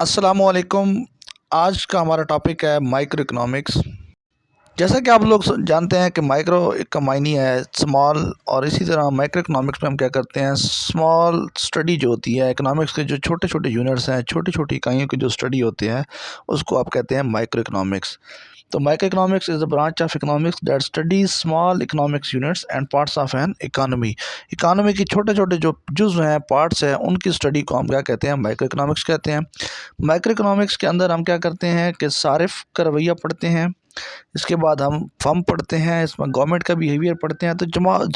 अस्सलाम वालेकुम। आज का हमारा टॉपिक है माइक्रो इकोनॉमिक्स। जैसा कि आप लोग जानते हैं कि माइक्रो का मायने है स्मॉल, और इसी तरह माइक्रो इकोनॉमिक्स में हम क्या करते हैं, स्मॉल स्टडी जो होती है इकोनॉमिक्स के, जो छोटे छोटे यूनिट्स हैं, छोटी छोटी इकाइयों की जो स्टडी होते हैं, उसको आप कहते हैं माइक्रो इकोनॉमिक्स। तो micro economics is the branch of economics that studies small economics units and parts of an economy. Economy की छोटे छोटे जो जुज़ हैं, पार्ट्स हैं, उनकी स्टडी को हम क्या कहते हैं, माइक्रो इकोनॉमिक्स कहते हैं। माइक्रो इकोनॉमिक्स के अंदर हम क्या करते हैं कि सारिफ का रवैया पढ़ते हैं, इसके बाद हम फर्म पढ़ते हैं, इसमें गवर्नमेंट का बिहेवियर पढ़ते हैं। तो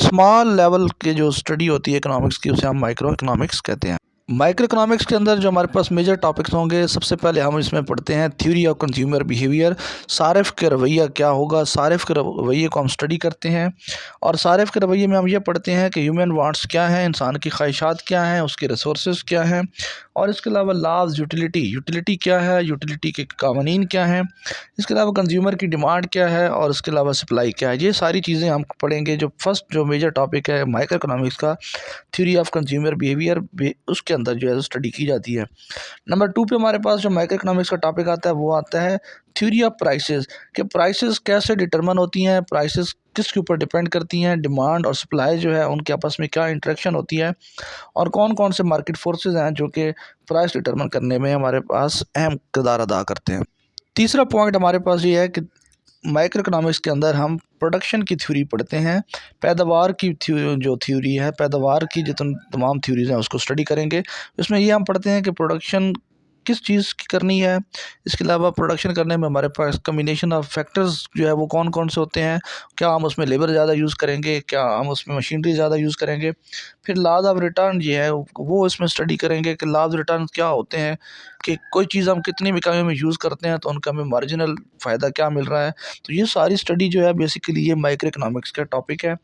स्मॉल लेवल के जो स्टडी होती है इकोनॉमिक्स की, उसे हम माइक्रो इकोनॉमिक्स कहते हैं। माइक्रो इकोनॉमिक्स के अंदर जो हमारे पास मेजर टॉपिक्स होंगे, सबसे पहले हम इसमें पढ़ते हैं थ्योरी ऑफ कंज्यूमर बिहेवियर। सारिफ के रवैया क्या होगा, सारिफ के रवैये को हम स्टडी करते हैं। और सारिफ के रवैये में हम ये पढ़ते हैं कि ह्यूमन वांट्स क्या हैं, इंसान की ख्वाहिशात क्या हैं, उसके रिसोर्सेज क्या हैं, और इसके अलावा लॉज, यूटिलिटी क्या है, यूटिलिटी के कानून क्या हैं, इसके अलावा कंज्यूमर की डिमांड क्या है, और इसके अलावा सप्लाई क्या है। ये सारी चीज़ें हम पढ़ेंगे। जो फर्स्ट जो मेजर टॉपिक है माइक्रो इकोनॉमिक्स का, थ्योरी ऑफ कंज्यूमर बिहेवियर, उसके अंदर जो है स्टडी की जाती है। नंबर 2 पे हमारे पास जो माइक्रो इकोनॉमिक्स का टॉपिक आता है, वो आता है थ्योरी ऑफ प्राइसेस, कि प्राइसेस कैसे डिटरमिन होती हैं, प्राइसेस किसके ऊपर डिपेंड करती हैं, डिमांड और सप्लाई जो है उनके आपस में क्या इंटरेक्शन होती है, और कौन कौन से मार्केट फोर्सेस हैं जो कि प्राइस डिटरमिन करने में हमारे पास अहम किरदार अदा करते हैं। तीसरा पॉइंट हमारे पास ये है कि माइक्रो इकोनॉमिक्स के अंदर हम प्रोडक्शन की थ्योरी पढ़ते हैं। पैदावार की जो थ्योरी है, पैदावार की जितनी तमाम थ्योरीज हैं उसको स्टडी करेंगे। इसमें ये हम पढ़ते हैं कि प्रोडक्शन किस चीज़ की करनी है, इसके अलावा प्रोडक्शन करने में हमारे पास कम्बिनेशन ऑफ फैक्टर्स जो है वो कौन कौन से होते हैं, क्या हम उसमें लेबर ज़्यादा यूज़ करेंगे, क्या हम उसमें मशीनरी ज़्यादा यूज़ करेंगे। फिर लॉज ऑफ रिटर्न जो है वो इसमें स्टडी करेंगे कि लॉज रिटर्न क्या होते हैं, कि कोई चीज़ हम कितनी इकाइयों में यूज़ करते हैं तो उनका हमें मार्जिनल फ़ायदा क्या मिल रहा है। तो ये सारी स्टडी जो है बेसिकली ये माइक्रो इकोनॉमिक्स का टॉपिक है।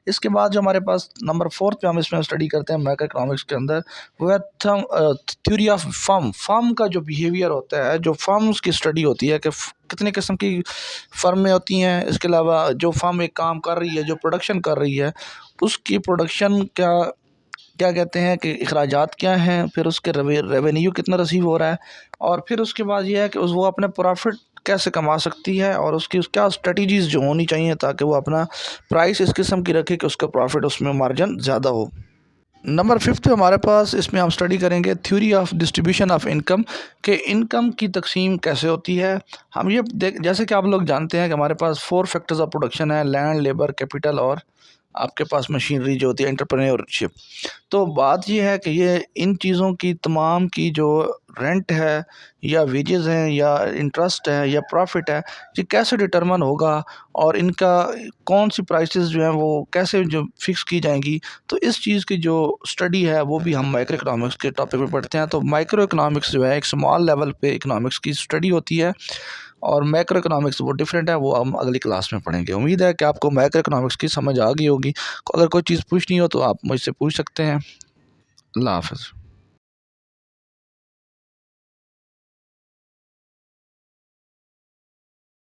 इसके बाद जो हमारे पास नंबर 4 पे हम इसमें स्टडी करते हैं माइक्रो इकोनॉमिक्स के अंदर, वो है थ्योरी ऑफ फर्म का जो बिहेवियर होता है, जो फर्म्स की स्टडी होती है कि कितने किस्म की फर्में होती हैं। इसके अलावा जो फर्म एक काम कर रही है, जो प्रोडक्शन कर रही है, उसकी प्रोडक्शन क्या क्या कहते हैं कि अखराजात क्या हैं, फिर उसके रेवेन्यू कितना रिसीव हो रहा है, और फिर उसके बाद ये है कि वो अपने प्रॉफिट कैसे कमा सकती है, और उसकी क्या स्ट्रेटजीज़ जो होनी चाहिए ताकि वो अपना प्राइस इस किस्म की रखे कि उसका प्रॉफिट, उसमें मार्जिन ज़्यादा हो। नंबर 5 पे हमारे पास इसमें हम स्टडी करेंगे theory of distribution of income, कि इनकम की तकसीम कैसे होती है। हम ये जैसे कि आप लोग जानते हैं कि हमारे पास 4 फैक्टर्स ऑफ प्रोडक्शन है, लैंड, लेबर, कैपिटल, और आपके पास मशीनरी जो होती है, एंटरप्रेन्योरशिप। तो बात ये है कि ये इन चीज़ों की तमाम की जो रेंट है, या वेजेस हैं, या इंटरेस्ट है, या प्रॉफिट है, ये कैसे डिटरमिन होगा, और इनका कौन सी प्राइसेस जो हैं वो कैसे जो फिक्स की जाएंगी। तो इस चीज़ की जो स्टडी है वो भी हम माइक्रो इकोनॉमिक्स के टॉपिक में पढ़ते हैं। तो माइक्रो इकोनॉमिक्स जो है एक स्मॉल लेवल पे इकोनॉमिक्स की स्टडी होती है, और मैक्रो इकोनॉमिक्स वो डिफरेंट है, वो हम अगली क्लास में पढ़ेंगे। उम्मीद है कि आपको मैक्रो इकोनॉमिक्स की समझ आ गई होगी। अगर कोई चीज़ पूछनी हो तो आप मुझसे पूछ सकते हैं। अल्लाह हाफ़िज़।